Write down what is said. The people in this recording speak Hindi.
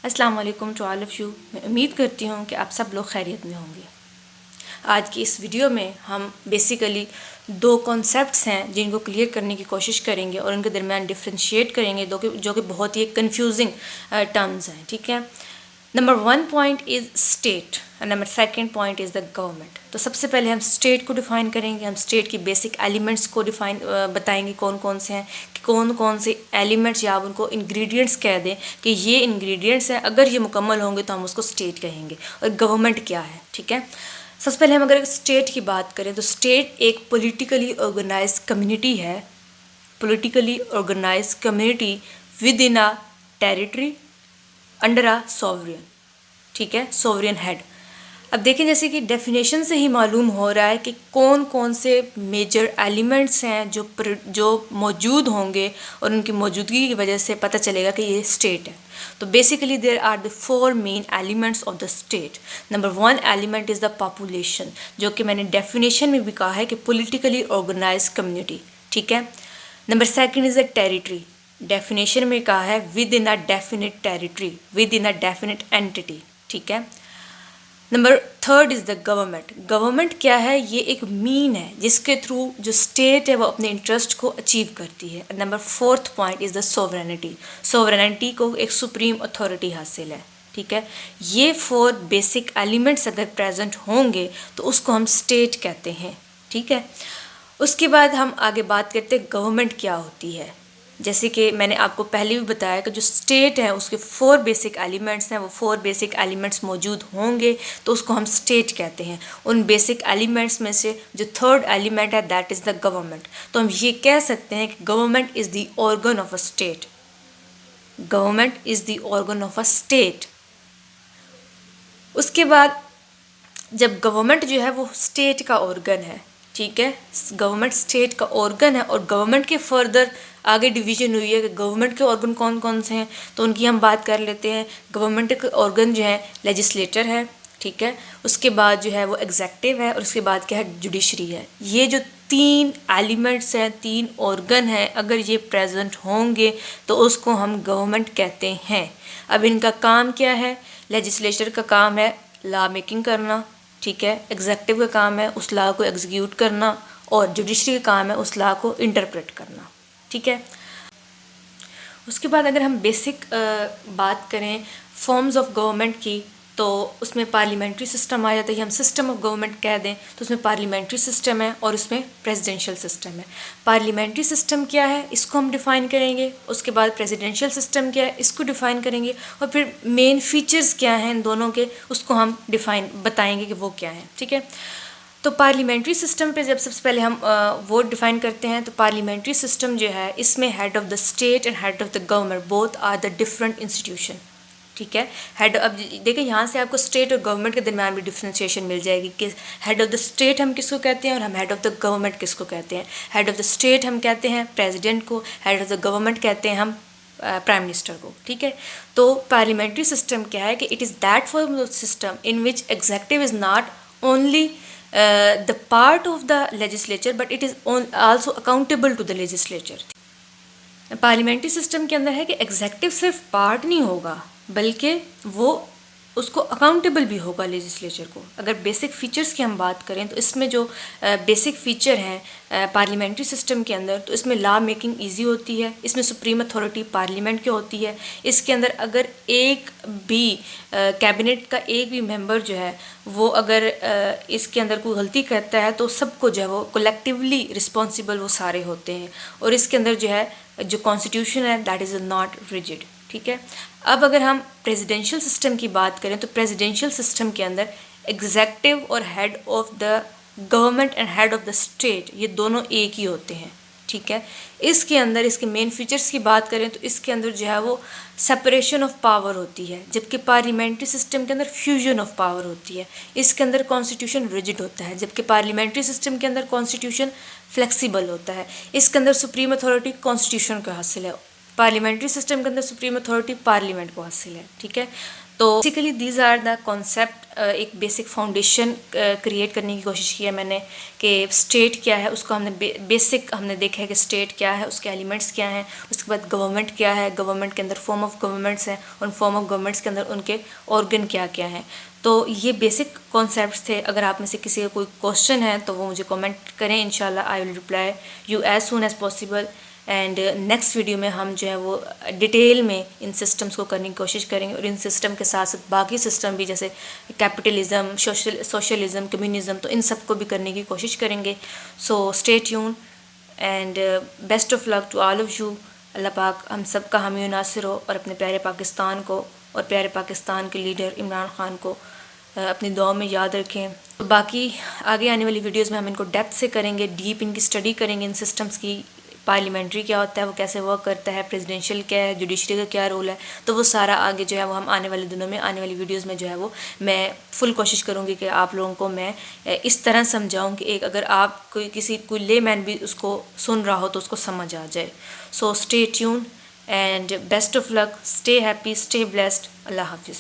अस्सलाम वालेकुम टू ऑल ऑफ़ यू। मैं उम्मीद करती हूँ कि आप सब लोग खैरियत में होंगे। आज की इस वीडियो में हम बेसिकली दो कॉन्सेप्ट्स हैं जिनको क्लियर करने की कोशिश करेंगे और उनके दरमियान डिफ्रेंशिएट करेंगे जो कि बहुत ही कंफ्यूजिंग टर्म्स हैं। ठीक है, नंबर 1 पॉइंट इज़ स्टेट और number 2 point is the government. तो सबसे पहले हम स्टेट को डिफ़ाइन करेंगे। हम स्टेट की बेसिक एलिमेंट्स को बताएंगे कौन कौन से हैं, कि कौन कौन से एलिमेंट्स या आप उनको इंग्रेडिएंट्स कह दें कि ये इंग्रेडिएंट्स हैं, अगर ये मुकम्मल होंगे तो हम उसको स्टेट कहेंगे। और गवर्नमेंट क्या है, ठीक है। सबसे पहले हम अगर स्टेट की बात करें तो स्टेट एक पॉलिटिकली ऑर्गेनाइज कम्युनिटी है, politically organise community within a territory under a sovereign, ठीक है, सॉवरियन हेड। अब देखें, जैसे कि डेफिनेशन से ही मालूम हो रहा है कि कौन कौन से मेजर एलिमेंट्स हैं जो मौजूद होंगे और उनकी मौजूदगी की वजह से पता चलेगा कि ये स्टेट है। तो basically there are the 4 main elements of the state. Number 1 element is the population, जो कि मैंने डेफिनेशन में भी कहा है कि पॉलिटिकली ऑर्गेनाइज कम्युनिटी, ठीक है। Number 2 is the territory, definition में कहा है with in a definite territory, with in a definite entity, ठीक है। Number 3 is the government. Government क्या है, ये एक मीन है जिसके थ्रू जो स्टेट है वो अपने इंटरेस्ट को अचीव करती है। Number 4 point is the sovereignty. Sovereignty को एक सुप्रीम अथॉरिटी हासिल है, ठीक है। ये 4 बेसिक एलिमेंट्स अगर प्रेजेंट होंगे तो उसको हम स्टेट कहते हैं, ठीक है। उसके बाद हम आगे बात करते हैं गवर्नमेंट क्या होती है। जैसे कि मैंने आपको पहले भी बताया कि जो स्टेट है उसके 4 बेसिक एलिमेंट्स हैं, वो 4 बेसिक एलिमेंट्स मौजूद होंगे तो उसको हम स्टेट कहते हैं। उन बेसिक एलिमेंट्स में से जो 3rd एलिमेंट है दैट इज़ द गवर्नमेंट। तो हम ये कह सकते हैं कि government is the organ of a state. Government is the organ of a state. उसके बाद जब गवर्नमेंट जो है वो स्टेट का ऑर्गन है, ठीक है, गवर्नमेंट स्टेट का ऑर्गन है और गवर्नमेंट के फर्दर आगे डिवीजन हुई है कि गवर्नमेंट के ऑर्गन कौन कौन से हैं, तो उनकी हम बात कर लेते हैं। गवर्नमेंट के ऑर्गन जो है लेजिस्लेटर है, ठीक है, उसके बाद जो है वो एग्जेक्टिव है और उसके बाद क्या है, जुडिशरी है। ये जो 3 एलिमेंट्स हैं, 3 ऑर्गन हैं, अगर ये प्रेजेंट होंगे तो उसको हम गवर्नमेंट कहते हैं। अब इनका काम क्या है, लेजिस्लेचर का काम है लॉ मेकिंग करना, ठीक है, एग्जेक्टिव का काम है उस लॉ को एग्जीक्यूट करना और जुडिशरी का काम है उस लॉ को इंटरप्रेट करना, ठीक है। उसके बाद अगर हम बेसिक बात करें फॉर्म्स ऑफ गवर्नमेंट की तो उसमें पार्लियामेंट्री सिस्टम आ जाता है। हम सिस्टम ऑफ गवर्नमेंट कह दें तो उसमें पार्लियामेंट्री सिस्टम है और उसमें प्रेसिडेंशियल सिस्टम है। पार्लियामेंट्री सिस्टम क्या है इसको हम डिफ़ाइन करेंगे, उसके बाद प्रेसिडेंशियल सिस्टम क्या है इसको डिफ़ाइन करेंगे और फिर मेन फीचर्स क्या हैं इन दोनों के उसको हम बताएंगे कि वो क्या है, ठीक है। तो पार्लियामेंट्री सिस्टम पे जब सबसे पहले हम वोट डिफाइन करते हैं तो पार्लियामेंट्री सिस्टम जो है इसमें head of the state and head of the government both are the different institution, ठीक है। हेड, अब देखिए यहाँ से आपको स्टेट और गवर्नमेंट के दरमियान भी डिफ्रेंशिएशन मिल जाएगी कि हेड ऑफ़ द स्टेट हम किसको कहते हैं और हम हेड ऑफ़ द गवर्नमेंट किसको कहते हैं। हेड ऑफ़ द स्टेट हम कहते हैं प्रेसिडेंट को, हेड ऑफ़ द गवर्नमेंट कहते हैं हम प्राइम मिनिस्टर को, ठीक है। तो पार्लियामेंट्री सिस्टम क्या है कि it is that form of system in which executive is not only the part of the legislature but it is also accountable to the legislature। Parliamentary system के अंदर है कि एग्जेक्टिव सिर्फ पार्ट नहीं होगा बल्कि वो उसको अकाउंटेबल भी होगा लेजिस्लेचर को। अगर बेसिक फ़ीचर्स की हम बात करें तो इसमें जो बेसिक फ़ीचर हैं पार्लियामेंट्री सिस्टम के अंदर, तो इसमें लॉ मेकिंग इजी होती है, इसमें सुप्रीम अथॉरिटी पार्लियामेंट की होती है। इसके अंदर अगर एक भी कैबिनेट का एक भी मेंबर जो है वो अगर इसके अंदर कोई गलती करता है तो सबको जो है वो कलेक्टिवली रिस्पॉन्सिबल वो सारे होते हैं। और इसके अंदर जो है जो कॉन्स्टिट्यूशन है दैट इज़ नॉट रिजिड, ठीक है। अब अगर हम प्रेसिडेंशियल सिस्टम की बात करें तो प्रेसिडेंशियल सिस्टम के अंदर एग्जेक्टिव और head of the government and head of the state ये दोनों एक ही होते हैं, ठीक है। इसके अंदर इसके मेन फीचर्स की बात करें तो इसके अंदर जो है वो सेपरेशन ऑफ पावर होती है, जबकि पार्लियामेंट्री सिस्टम के अंदर फ्यूजन ऑफ पावर होती है। इसके अंदर कॉन्स्टिट्यूशन रिजिड होता है जबकि पार्लियामेंट्री सिस्टम के अंदर कॉन्स्टिट्यूशन फ्लेक्सिबल होता है। इसके अंदर सुप्रीम अथॉरिटी कॉन्स्टिट्यूशन को हासिल है, पार्लियामेंट्री सिस्टम के अंदर सुप्रीम अथॉरिटी पार्लियामेंट को हासिल है, ठीक है। तो basically these are the concept, एक बेसिक फाउंडेशन क्रिएट करने की कोशिश की है मैंने कि स्टेट क्या है उसको हमने बेसिक हमने देखा है कि स्टेट क्या है, उसके एलिमेंट्स क्या हैं, उसके बाद गवर्नमेंट क्या है, गवर्नमेंट के अंदर फॉर्म ऑफ गवर्नमेंट्स हैं, उन फॉर्म ऑफ गवर्नमेंट्स के अंदर उनके ऑर्गन क्या क्या हैं। तो ये बेसिक कॉन्सेप्ट्स थे। अगर आप में से किसी का कोई क्वेश्चन है तो वो मुझे कमेंट करें, इंशाल्लाह I will reply you as soon as possible. And next video में हम जो है वो डिटेल में इन सिस्टम्स को करने की कोशिश करेंगे, और इन सिस्टम के साथ साथ बाकी सिस्टम भी जैसे कैपिटलिज्म, सोशलिज्म, कम्युनिज्म, तो इन सब को भी करने की कोशिश करेंगे। So stay tune and best of luck to all of you. अल्लाह पाक हम सब का हामी नासिर हो, और अपने प्यारे पाकिस्तान को और प्यारे पाकिस्तान के लीडर इमरान ख़ान को अपनी दुआ में याद रखें। तो बाकी आगे आने वाली वीडियोस में हम इनको डेप्थ से करेंगे, डीप इनकी स्टडी करेंगे, इन सिस्टम्स की। पार्लियामेंट्री क्या होता है, वो कैसे वर्क करता है, प्रेसिडेंशियल क्या है, जुडिशरी का क्या रोल है, तो वो सारा आगे जो है वो हम आने वाले दिनों में, आने वाली वीडियोस में जो है वो मैं फुल कोशिश करूँगी कि आप लोगों को मैं इस तरह समझाऊँ कि एक अगर आप कोई लेमैन भी उसको सुन रहा हो तो उसको समझ आ जाए। So stay tune and best of luck, stay happy, stay blessed. अल्लाह हाफिज़।